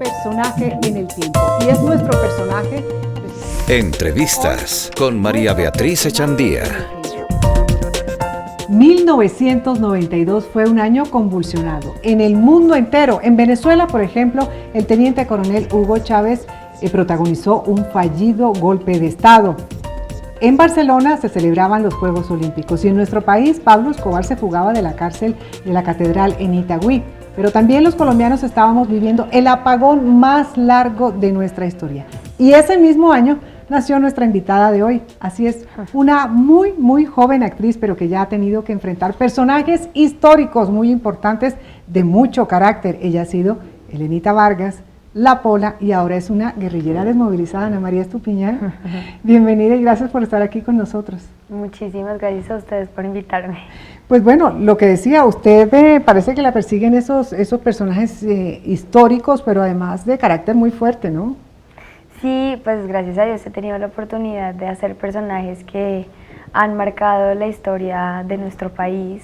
personaje en el tiempo. Y es nuestro personaje. Entrevistas con María Beatriz Echandía. 1992 fue un año convulsionado en el mundo entero. En Venezuela, por ejemplo, el teniente coronel Hugo Chávez protagonizó un fallido golpe de Estado. En Barcelona se celebraban los Juegos Olímpicos y en nuestro país Pablo Escobar se fugaba de la cárcel de la Catedral en Itagüí. Pero también los colombianos estábamos viviendo el apagón más largo de nuestra historia. Y ese mismo año nació nuestra invitada de hoy. Así es, una muy joven actriz, pero que ya ha tenido que enfrentar personajes históricos muy importantes de mucho carácter. Ella ha sido Elenita Vargas, La Pola, y ahora es una guerrillera desmovilizada, Ana María Estupiñán. Bienvenida y gracias por estar aquí con nosotros. Muchísimas gracias a ustedes por invitarme. Pues bueno, lo que decía, usted parece que la persiguen esos personajes históricos, pero además de carácter muy fuerte, ¿no? Sí, pues gracias a Dios he tenido la oportunidad de hacer personajes que han marcado la historia de nuestro país,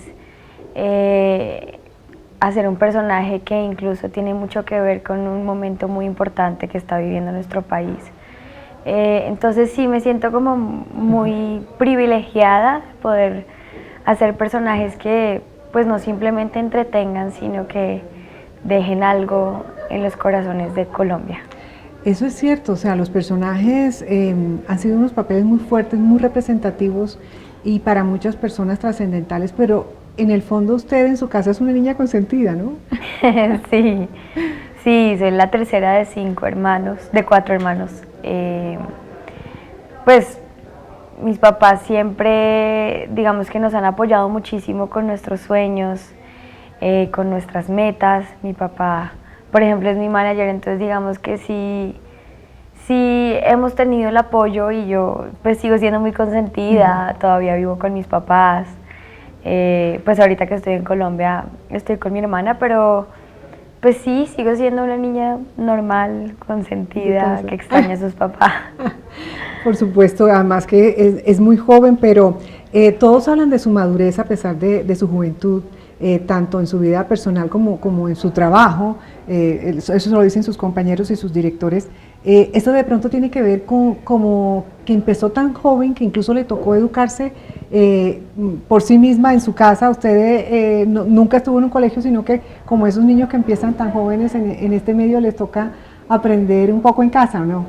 hacer un personaje que incluso tiene mucho que ver con un momento muy importante que está viviendo nuestro país. Entonces sí, me siento como muy privilegiada de poder hacer personajes que pues no simplemente entretengan, sino que dejen algo en los corazones de Colombia. Eso es cierto, o sea, los personajes han sido unos papeles muy fuertes, muy representativos y para muchas personas trascendentales, pero en el fondo usted en su casa es una niña consentida, ¿no? Sí, soy la tercera de 4 hermanos. Pues mis papás siempre, digamos que nos han apoyado muchísimo con nuestros sueños, con nuestras metas. Mi papá, por ejemplo, es mi manager, entonces digamos que sí hemos tenido el apoyo y yo pues sigo siendo muy consentida, todavía vivo con mis papás. Pues ahorita que estoy en Colombia estoy con mi hermana, pero pues sí, sigo siendo una niña normal, consentida, que extraña a sus papás. Por supuesto, además que es muy joven, pero todos hablan de su madurez a pesar de su juventud, tanto en su vida personal como en su trabajo, eso lo dicen sus compañeros y sus directores. Esto de pronto tiene que ver con como que empezó tan joven que incluso le tocó educarse por sí misma en su casa. Usted nunca estuvo en un colegio, sino que como esos niños que empiezan tan jóvenes en este medio les toca aprender un poco en casa, ¿no?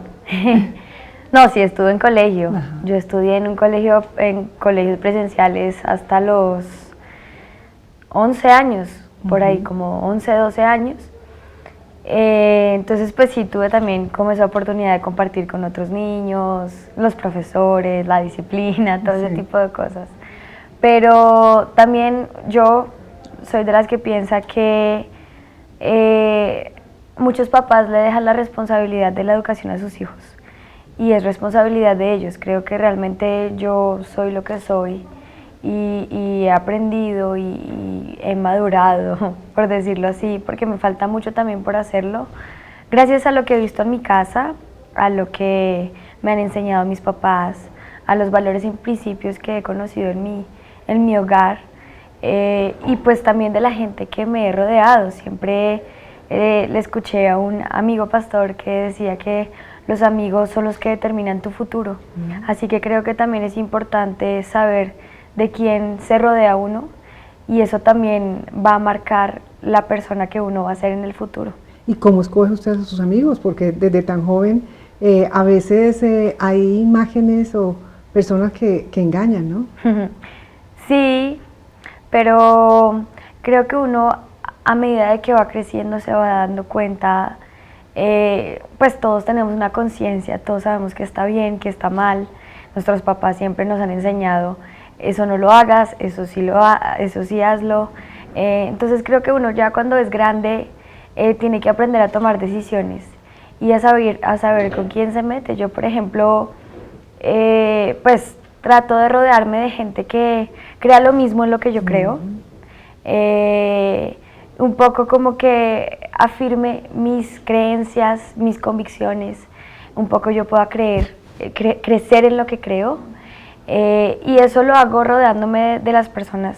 No, sí, estuve en colegio. Ajá. Yo estudié en colegios presenciales hasta los 11 años, por ahí, como 11, 12 años. Entonces, pues sí, tuve también como esa oportunidad de compartir con otros niños, los profesores, la disciplina, todo ese tipo de cosas. Pero también yo soy de las que piensa que muchos papás le dejan la responsabilidad de la educación a sus hijos. Y es responsabilidad de ellos. Creo que realmente yo soy lo que soy y he aprendido y he madurado, por decirlo así, porque me falta mucho también por hacerlo. Gracias a lo que he visto en mi casa, a lo que me han enseñado mis papás, a los valores y principios que he conocido en mi hogar y pues también de la gente que me he rodeado. Siempre le escuché a un amigo pastor que decía que los amigos son los que determinan tu futuro. Así que creo que también es importante saber de quién se rodea uno y eso también va a marcar la persona que uno va a ser en el futuro. ¿Y cómo escoge usted a sus amigos? Porque desde tan joven a veces hay imágenes o personas que engañan, ¿no? Sí, pero creo que uno a medida de que va creciendo se va dando cuenta. Pues todos tenemos una conciencia, todos sabemos que está bien, que está mal. Nuestros papás siempre nos han enseñado, eso no lo hagas, eso sí hazlo. Entonces creo que uno ya cuando es grande tiene que aprender a tomar decisiones y a saber con quién se mete. Yo, por ejemplo, pues trato de rodearme de gente que crea lo mismo en lo que yo creo. Un poco como que afirme mis creencias, mis convicciones, un poco yo pueda crecer en lo que creo y eso lo hago rodeándome de las personas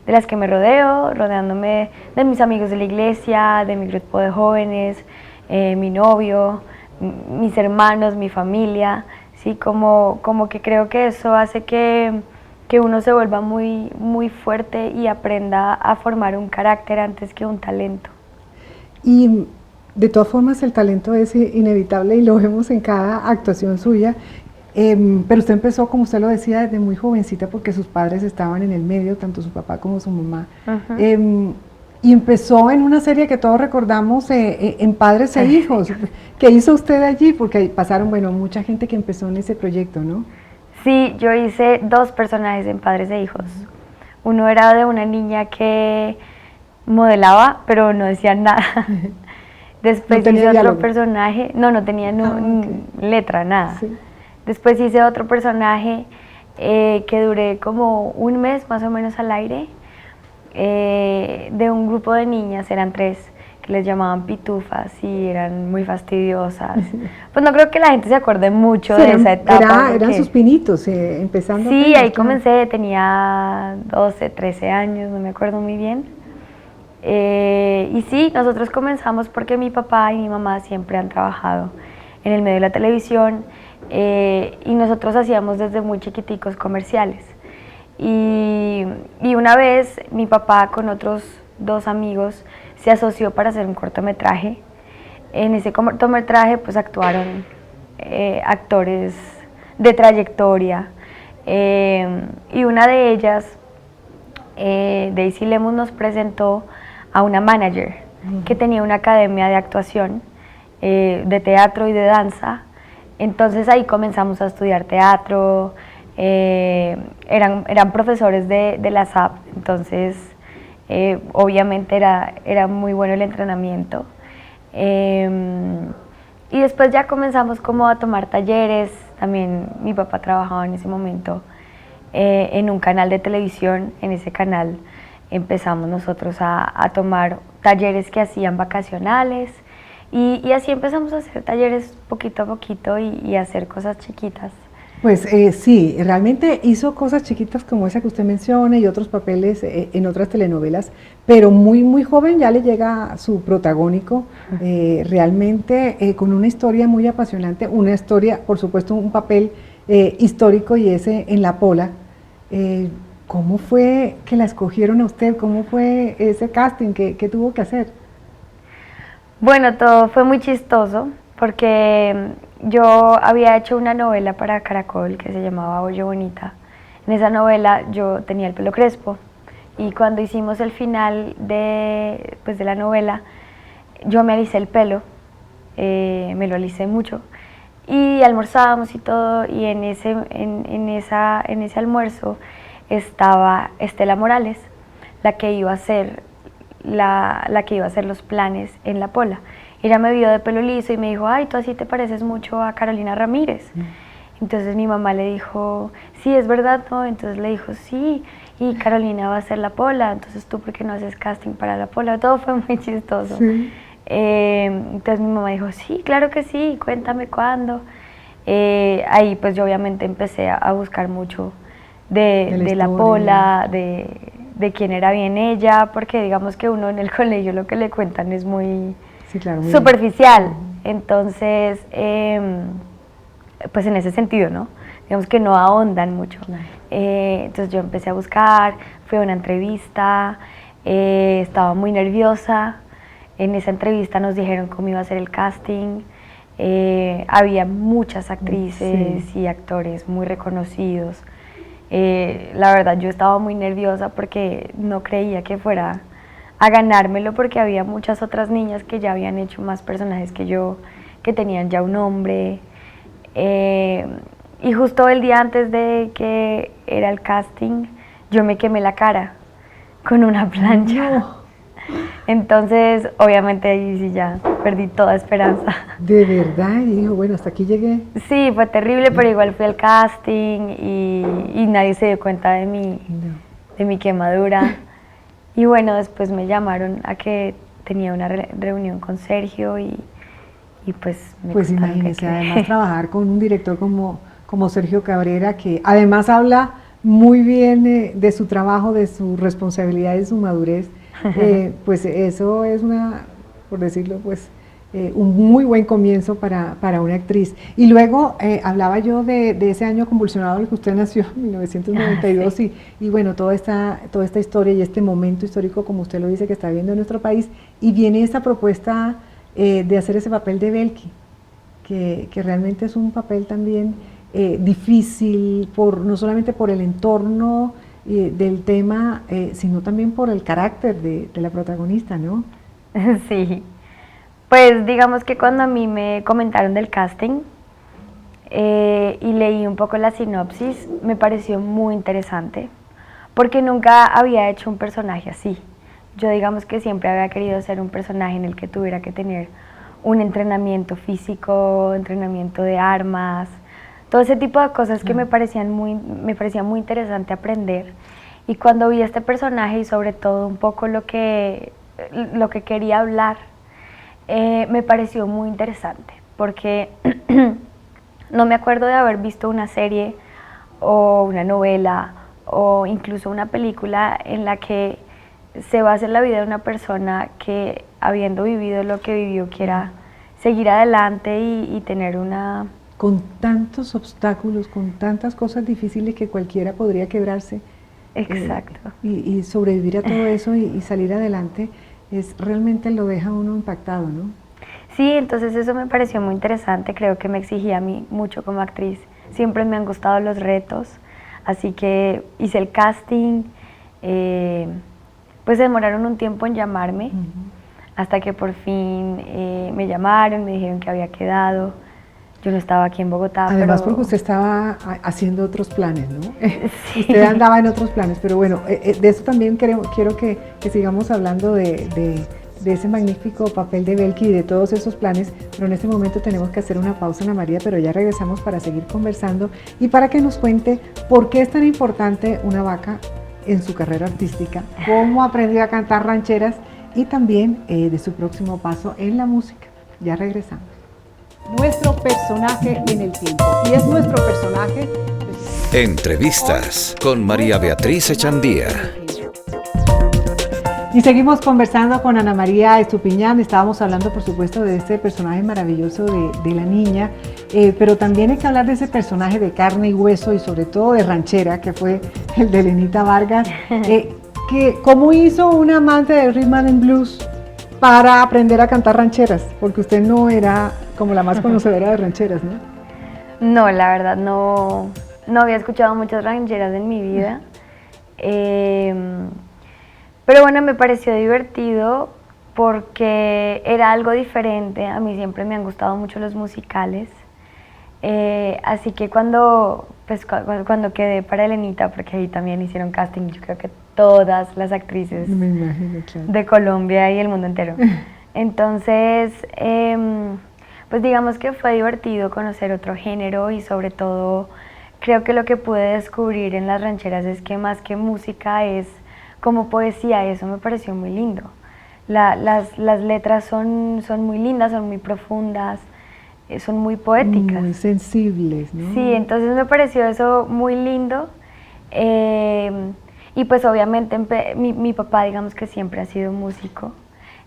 de las que me rodeo, rodeándome de mis amigos de la iglesia, de mi grupo de jóvenes, mi novio, mis hermanos, mi familia, ¿sí? Como que creo que eso hace que uno se vuelva muy, muy fuerte y aprenda a formar un carácter antes que un talento. Y de todas formas el talento es inevitable y lo vemos en cada actuación suya, pero usted empezó, como usted lo decía, desde muy jovencita porque sus padres estaban en el medio, tanto su papá como su mamá. Y empezó en una serie que todos recordamos, en Padres e Hijos. ¿Qué hizo usted allí? Porque pasaron, bueno, mucha gente que empezó en ese proyecto, ¿no? Sí, yo hice 2 personajes en Padres e Hijos. Uno era de una niña que modelaba, pero no decía nada. Después ¿No tenía hice otro diálogo? personaje, no tenía letra, nada. Sí. Después hice otro personaje que duré como un mes más o menos al aire, de un grupo de niñas, eran 3, que les llamaban pitufas y eran muy fastidiosas. Pues no creo que la gente se acuerde mucho de esa etapa. Eran sus pinitos, empezando. Sí, apenas, ahí claro. comencé, tenía 12, 13 años, no me acuerdo muy bien. Y sí, nosotros comenzamos porque mi papá y mi mamá siempre han trabajado en el medio de la televisión, y nosotros hacíamos desde muy chiquiticos comerciales. Y una vez mi papá con otros 2 amigos se asoció para hacer un cortometraje. En ese cortometraje pues actuaron actores de trayectoria, y una de ellas, Daisy Lemus, nos presentó a una manager que tenía una academia de actuación, de teatro y de danza. Entonces ahí comenzamos a estudiar teatro, eran profesores de la SAP, entonces obviamente era muy bueno el entrenamiento. Y después ya comenzamos como a tomar talleres, también mi papá trabajaba en ese momento en un canal de televisión. En ese canal empezamos nosotros a tomar talleres que hacían vacacionales, y así empezamos a hacer talleres poquito a poquito y a hacer cosas chiquitas. Pues sí, realmente hizo cosas chiquitas como esa que usted menciona y otros papeles en otras telenovelas, pero muy, muy joven ya le llega su protagónico, realmente con una historia muy apasionante, una historia, por supuesto, un papel histórico, y ese en La Pola. ¿Cómo fue que la escogieron a usted? ¿Cómo fue ese casting que tuvo que hacer? Bueno, todo fue muy chistoso porque yo había hecho una novela para Caracol que se llamaba Oye Bonita. En esa novela yo tenía el pelo crespo, y cuando hicimos el final de la novela, yo me alisé el pelo, me lo alisé mucho, y almorzábamos y todo, y en ese almuerzo estaba Estela Morales, la que iba a hacer los planes en La Pola. Ella me vio de pelo liso y me dijo: ay, tú así te pareces mucho a Carolina Ramírez. Entonces mi mamá le dijo: sí, es verdad, ¿no? Entonces le dijo: sí, y Carolina va a hacer La Pola, entonces tú, ¿por qué no haces casting para La Pola? Todo fue muy chistoso. Sí. Entonces mi mamá dijo: sí, claro que sí, cuéntame cuándo. Ahí pues yo obviamente empecé a buscar mucho de La Pola, de quién era bien ella, porque digamos que uno en el colegio lo que le cuentan es muy, sí, claro, muy superficial. Entonces, pues en ese sentido, ¿no? Digamos que no ahondan mucho. Claro. Entonces yo empecé a buscar, fui a una entrevista, estaba muy nerviosa. En esa entrevista nos dijeron cómo iba a ser el casting. Había muchas actrices y actores muy reconocidos. La verdad yo estaba muy nerviosa porque no creía que fuera a ganármelo, porque había muchas otras niñas que ya habían hecho más personajes que yo, que tenían ya un nombre, y justo el día antes de que era el casting yo me quemé la cara con una plancha. No. Entonces obviamente ahí sí ya perdí toda esperanza. ¿De verdad? Y dijo: bueno, hasta aquí llegué. Sí, fue terrible, pero igual fui al casting y nadie se dio cuenta de mi quemadura. Y bueno, después me llamaron a que tenía una reunión con Sergio y pues me Pues imagínese, además trabajar con un director como Sergio Cabrera, que además habla muy bien de su trabajo, de su responsabilidad, de su madurez. Pues eso es por decirlo, pues un muy buen comienzo para una actriz. Y luego hablaba yo de ese año convulsionado en el que usted nació, 1992, Sí. y bueno, toda esta historia y este momento histórico, como usted lo dice, que está viviendo en nuestro país, y viene esa propuesta de hacer ese papel de Belki, que realmente es un papel también difícil, no solamente por el entorno del tema, sino también por el carácter de la protagonista, ¿no? Sí, pues digamos que cuando a mí me comentaron del casting y leí un poco la sinopsis, me pareció muy interesante, porque nunca había hecho un personaje así. Yo digamos que siempre había querido ser un personaje en el que tuviera que tener un entrenamiento físico, entrenamiento de armas, todo ese tipo de cosas que me parecía muy interesante aprender. Y cuando vi este personaje y sobre todo un poco lo que quería hablar, me pareció muy interesante, porque no me acuerdo de haber visto una serie o una novela o incluso una película en la que se basa en la vida de una persona que, habiendo vivido lo que vivió, quiera seguir adelante y tener una... Con tantos obstáculos, con tantas cosas difíciles que cualquiera podría quebrarse. Exacto. Y sobrevivir a todo eso y salir adelante, realmente lo deja uno impactado, ¿no? Sí, entonces eso me pareció muy interesante, creo que me exigía a mí mucho como actriz. Siempre me han gustado los retos, así que hice el casting, pues demoraron un tiempo en llamarme, hasta que por fin me llamaron, me dijeron que había quedado. Yo no estaba aquí en Bogotá. Además, pero... porque usted estaba haciendo otros planes, ¿no? Sí. Usted andaba en otros planes, pero bueno, de eso también quiero que sigamos hablando de ese magnífico papel de Belki y de todos esos planes, pero en este momento tenemos que hacer una pausa, Ana María, pero ya regresamos para seguir conversando y para que nos cuente por qué es tan importante una vaca en su carrera artística, cómo aprendió a cantar rancheras y también de su próximo paso en la música. Ya regresamos. Nuestro personaje en el tiempo, y es nuestro personaje. Entrevistas con María Beatriz Echandía. Y seguimos conversando con Ana María Estupiñán. Estábamos hablando, por supuesto, de este personaje maravilloso de la niña, pero también hay que hablar de ese personaje de carne y hueso y sobre todo de ranchera, que fue el de Lenita Vargas. ¿Cómo hizo un amante del rhythm and blues para aprender a cantar rancheras? Porque usted no era como la más conocedora de rancheras, ¿no? No, la verdad no había escuchado muchas rancheras en mi vida. Pero bueno, me pareció divertido porque era algo diferente. A mí siempre me han gustado mucho los musicales. Así que cuando quedé para Elenita, porque ahí también hicieron casting, yo creo que todas las actrices Me imagino, claro, de Colombia y el mundo entero. Entonces, pues digamos que fue divertido conocer otro género y sobre todo creo que lo que pude descubrir en las rancheras es que más que música es como poesía. Eso me pareció muy lindo. Las letras son muy lindas, son muy profundas, son muy poéticas. muy sensibles, ¿no? Sí, entonces me pareció eso muy lindo. Y pues obviamente mi papá, digamos que siempre ha sido músico,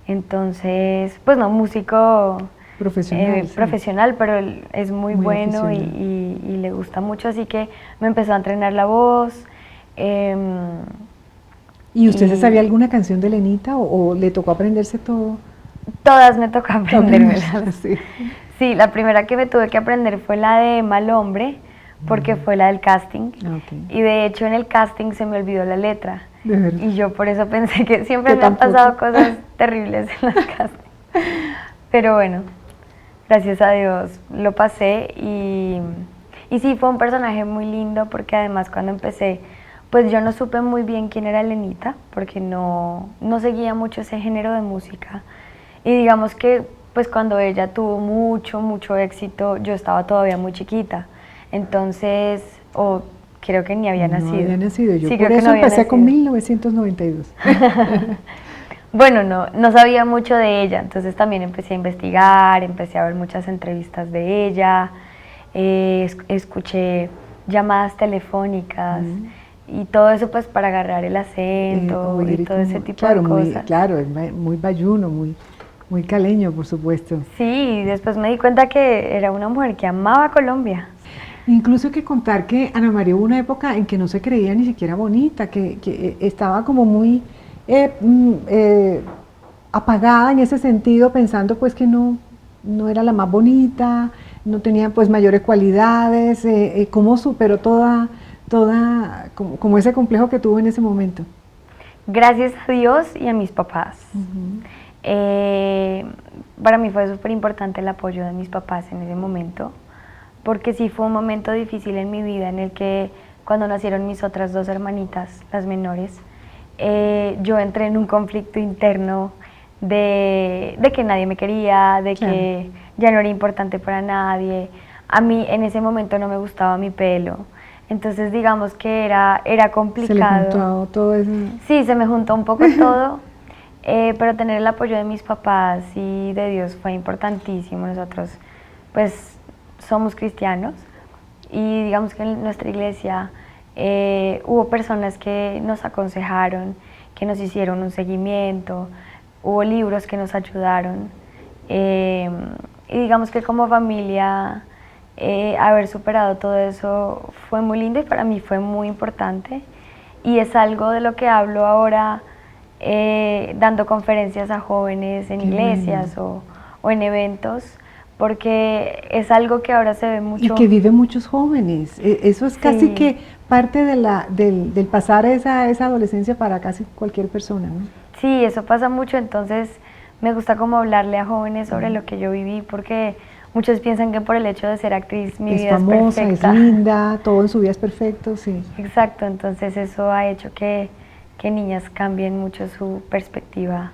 entonces, pues no músico Profesional, sí. profesional, pero él es muy bueno y le gusta mucho, así que me empezó a entrenar la voz. ¿Y usted se sabía alguna canción de Lenita o le tocó aprenderse todo? Todas me tocó aprendérmelas. Sí. Sí, la primera que me tuve que aprender fue la de Mal Hombre, porque fue la del casting. Okay. Y de hecho en el casting se me olvidó la letra. De verdad. Y yo por eso pensé que siempre Que me han tampoco. pasado cosas terribles en los castings. Pero bueno, gracias a Dios lo pasé y sí, fue un personaje muy lindo porque además cuando empecé, pues yo no supe muy bien quién era Lenita, porque no seguía mucho ese género de música. Y digamos que pues cuando ella tuvo mucho éxito, yo estaba todavía muy chiquita. Entonces, creo que ni había nacido. No había nacido, yo Sí, por creo que eso no había empecé con nacido. 1992. Bueno, no sabía mucho de ella, entonces también empecé a investigar, empecé a ver muchas entrevistas de ella, escuché llamadas telefónicas y todo eso pues para agarrar el acento y todo ese tipo de cosas. Claro, es muy bayuno, Muy caleño, por supuesto. Sí, después me di cuenta que era una mujer que amaba Colombia. Incluso hay que contar que Ana María hubo una época en que no se creía ni siquiera bonita, que estaba como muy eh, mm, eh, apagada en ese sentido, pensando pues que no era la más bonita, no tenía pues mayores cualidades. ¿Cómo superó como ese complejo que tuvo en ese momento? Gracias a Dios y a mis papás. Ujú. Para mí fue súper importante el apoyo de mis papás en ese momento, porque sí fue un momento difícil en mi vida en el que cuando nacieron mis otras dos hermanitas, las menores, yo entré en un conflicto interno de que nadie me quería, de Claro. que ya no era importante para nadie. A mí en ese momento no me gustaba mi pelo, entonces digamos que era Se le complicado. juntó todo eso. Sí, se me juntó un poco todo, pero tener el apoyo de mis papás y de Dios fue importantísimo. Nosotros pues somos cristianos y digamos que en nuestra iglesia hubo personas que nos aconsejaron, que nos hicieron un seguimiento, hubo libros que nos ayudaron, y digamos que como familia haber superado todo eso fue muy lindo y para mí fue muy importante y es algo de lo que hablo ahora dando conferencias a jóvenes en Qué iglesias o en eventos, porque es algo que ahora se ve Y mucho. que viven muchos jóvenes. Eso es casi Sí. que parte del pasar esa adolescencia para casi cualquier persona, ¿no? Sí, eso pasa mucho, entonces me gusta como hablarle a jóvenes sobre lo que yo viví, porque muchos piensan que por el hecho de ser actriz mi Es vida famosa, es es perfecta. linda, todo en su vida es perfecto, sí. Exacto, entonces eso ha hecho que niñas cambien mucho su perspectiva.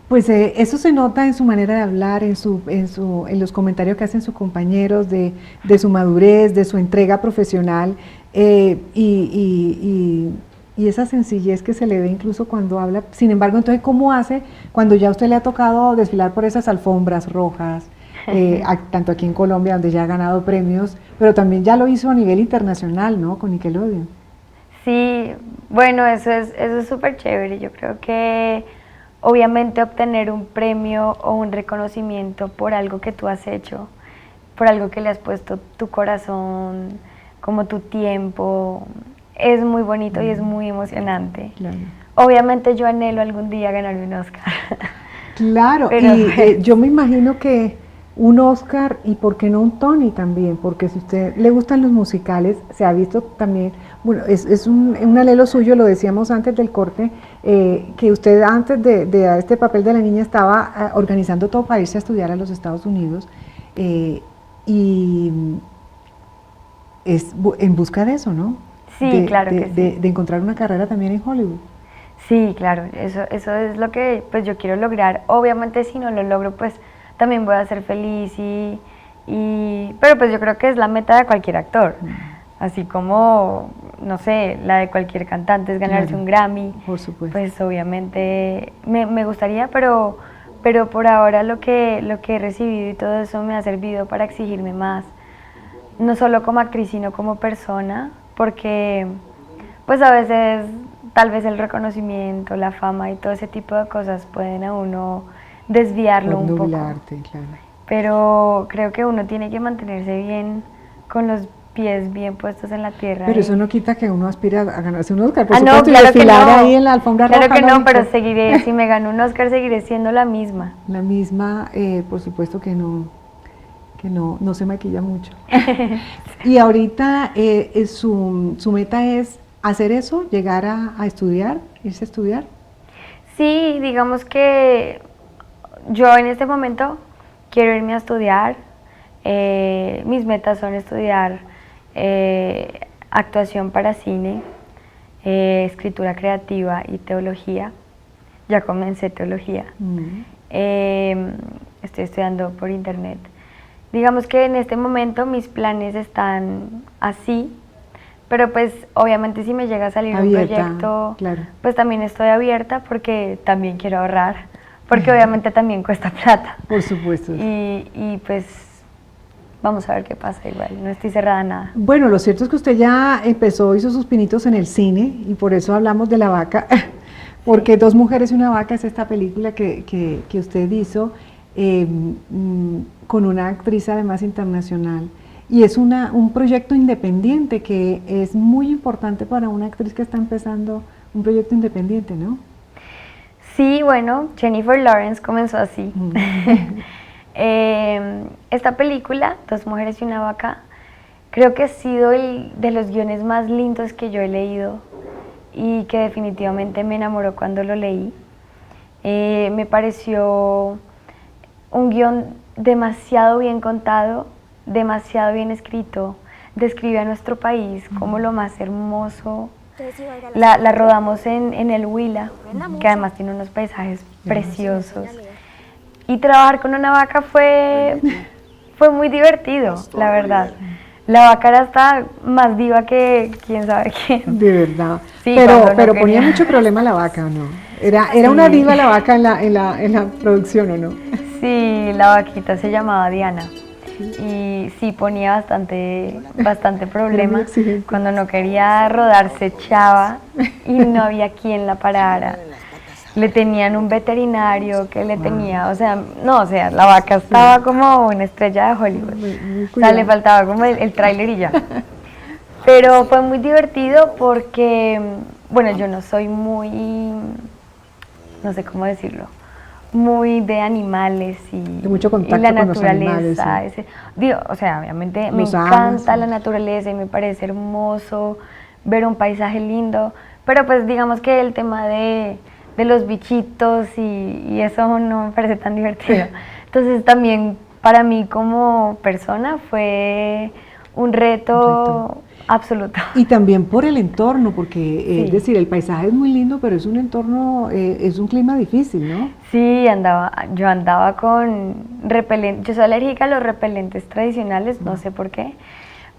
Pues eso se nota en su manera de hablar, en los comentarios que hacen sus compañeros, de su madurez, de su entrega profesional, y esa sencillez que se le ve incluso cuando habla. Sin embargo, entonces, ¿cómo hace cuando ya a usted le ha tocado desfilar por esas alfombras rojas, tanto aquí en Colombia, donde ya ha ganado premios, pero también ya lo hizo a nivel internacional, ¿no? Con Nickelodeon. Sí, bueno, eso es súper chévere. Yo creo que obviamente obtener un premio o un reconocimiento por algo que tú has hecho, por algo que le has puesto tu corazón, como tu tiempo, es muy bonito y es muy emocionante. Claro. Obviamente yo anhelo algún día ganarme un Oscar. Claro, Pero y pues, yo me imagino que un Oscar y por qué no un Tony también, porque si a usted le gustan los musicales, se ha visto también, bueno, es un anhelo suyo, lo decíamos antes del corte, que usted antes de este papel de la niña estaba organizando todo para irse a estudiar a los Estados Unidos, y en busca de eso, ¿no? sí, claro que sí. De encontrar una carrera también en Hollywood. Sí, claro, eso es lo que pues yo quiero lograr. Obviamente si no lo logro, pues también voy a ser feliz pero pues yo creo que es la meta de cualquier actor. Así como, no sé, la de cualquier cantante es ganarse Claro, un Grammy. por supuesto. Pues obviamente me gustaría, pero por ahora lo que he recibido y todo eso me ha servido para exigirme más. No solo como actriz, sino como persona, porque pues a veces tal vez el reconocimiento, la fama y todo ese tipo de cosas pueden a uno desviarlo un poco. Nublarte, claro. Pero creo que uno tiene que mantenerse bien, con los pies bien puestos en la tierra. Pero eso no quita que uno aspire a ganarse un Oscar, por Ah, no, supuesto, y claro que desfilar no. ahí en la alfombra roja. Claro que no, lógico. pero seguiré, si me gano un Oscar, seguiré siendo la misma. La misma, por supuesto que no se maquilla mucho. Y ahorita su meta es hacer eso, llegar a estudiar, irse a estudiar. Sí, digamos que yo en este momento quiero irme a estudiar. Mis metas son estudiar actuación para cine, escritura creativa y teología. Ya comencé teología. Estoy estudiando por internet. Digamos que en este momento mis planes están así, pero pues obviamente si me llega a salir Abierta, un proyecto, claro. pues también estoy abierta porque también quiero ahorrar, porque obviamente también cuesta plata. Por supuesto. Y pues vamos a ver qué pasa igual, no estoy cerrada a nada. Bueno, lo cierto es que usted ya hizo sus pinitos en el cine y por eso hablamos de La Vaca, porque Dos mujeres y una vaca es esta película que usted hizo con una actriz además internacional. Y es un proyecto independiente que es muy importante para una actriz que está empezando un proyecto independiente, ¿no? Sí, bueno, Jennifer Lawrence comenzó así. Esta película, Dos mujeres y una vaca, creo que ha sido de los guiones más lindos que yo he leído y que definitivamente me enamoró cuando lo leí. Me pareció un guión demasiado bien contado, demasiado bien escrito, describe a nuestro país como lo más hermoso. La rodamos en el Huila, que además tiene unos paisajes preciosos. Y trabajar con una vaca fue muy divertido, la verdad. La vaca era hasta más diva que quién sabe quién. De verdad. Sí, pero ponía mucho problema la vaca, ¿o no? Era una diva la vaca en la producción, ¿o no? Sí, la vaquita se llamaba Diana. Y sí ponía bastante problema. Cuando no quería rodar se echaba y no había quien la parara. Le tenían un veterinario que le tenía, la vaca estaba como una estrella de Hollywood. O sea, le faltaba como el tráiler y ya. Pero fue muy divertido porque, bueno, yo no soy muy, no sé cómo decirlo, muy de animales y, de mucho contacto y la con naturaleza. Los animales, sí. Obviamente me Los encanta amas, la naturaleza y me parece hermoso ver un paisaje lindo, pero pues digamos que el tema de los bichitos y eso no me parece tan divertido. Entonces también para mí como persona fue un reto absoluto. Y también por el entorno, porque Sí. es decir, el paisaje es muy lindo, pero es un entorno, es un clima difícil, ¿no? Sí, yo andaba con repelente, yo soy alérgica a los repelentes tradicionales, no sé por qué,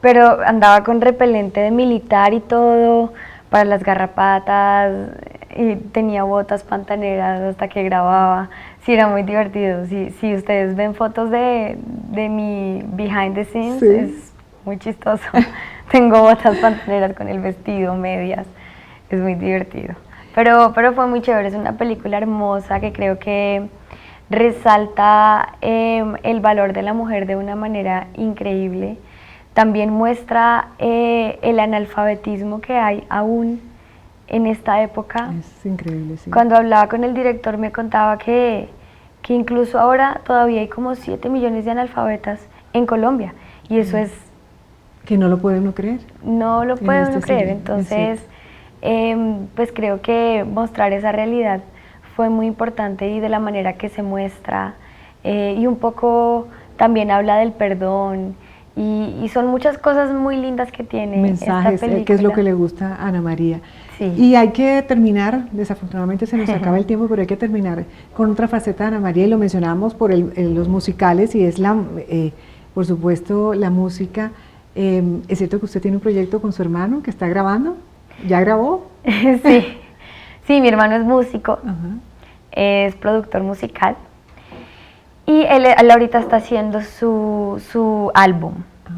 pero andaba con repelente de militar y todo, para las garrapatas, y tenía botas pantaneras hasta que grababa. Sí, era muy divertido. Si ustedes ven fotos de mi behind the scenes, Sí. es muy chistoso. Tengo botas pantaneras con el vestido, medias, es muy divertido. Pero fue muy chévere, es una película hermosa que creo que resalta el valor de la mujer de una manera increíble. También muestra el analfabetismo que hay aún en esta época. Es increíble, sí. Cuando hablaba con el director me contaba que incluso ahora todavía hay como 7 millones de analfabetas en Colombia y eso es... Que no lo puede uno creer. No lo puede uno creer, siglo, entonces pues creo que mostrar esa realidad fue muy importante y de la manera que se muestra y un poco también habla del perdón y son muchas cosas muy lindas que tiene Mensajes, esta película. que es lo que le gusta a Ana María. Sí. Y hay que terminar, desafortunadamente se nos acaba el tiempo, pero hay que terminar con otra faceta de Ana María y lo mencionamos por los musicales y es por supuesto la música. ¿Es cierto que usted tiene un proyecto con su hermano que está grabando? ¿Ya grabó? Sí, mi hermano es músico, es productor musical y él ahorita está haciendo su álbum.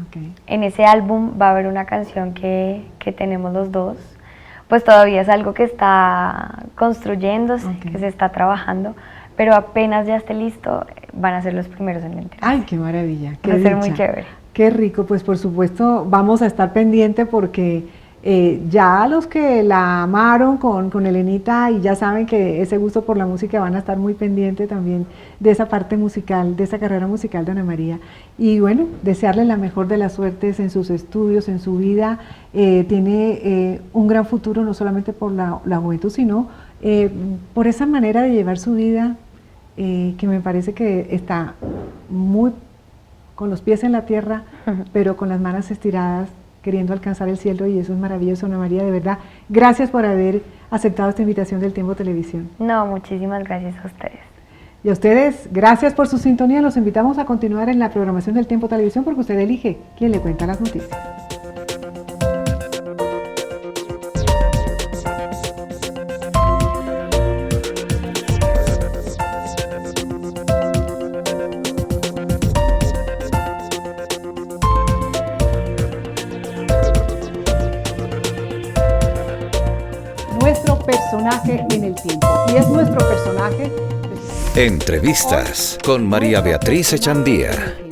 Okay. En ese álbum va a haber una canción que tenemos los dos, pues todavía es algo que está construyéndose, que se está trabajando, pero apenas ya esté listo, van a ser los primeros en enterarse. ¡Ay, qué maravilla! Qué va a ser dicha. muy chévere. Qué rico, pues por supuesto vamos a estar pendiente porque ya los que la amaron con Elenita y ya saben que ese gusto por la música van a estar muy pendientes también de esa parte musical, de esa carrera musical de Ana María. Y bueno, desearle la mejor de las suertes en sus estudios, en su vida. Tiene un gran futuro no solamente por la juventud, sino por esa manera de llevar su vida que me parece que está muy con los pies en la tierra, pero con las manos estiradas, queriendo alcanzar el cielo, y eso es maravilloso, Ana María, de verdad. Gracias por haber aceptado esta invitación del Tiempo Televisión. No, muchísimas gracias a ustedes. Y a ustedes, gracias por su sintonía. Los invitamos a continuar en la programación del Tiempo Televisión porque usted elige quién le cuenta las noticias. Nuestro personaje en el tiempo. Y es nuestro personaje. Entrevistas con María Beatriz Echandía.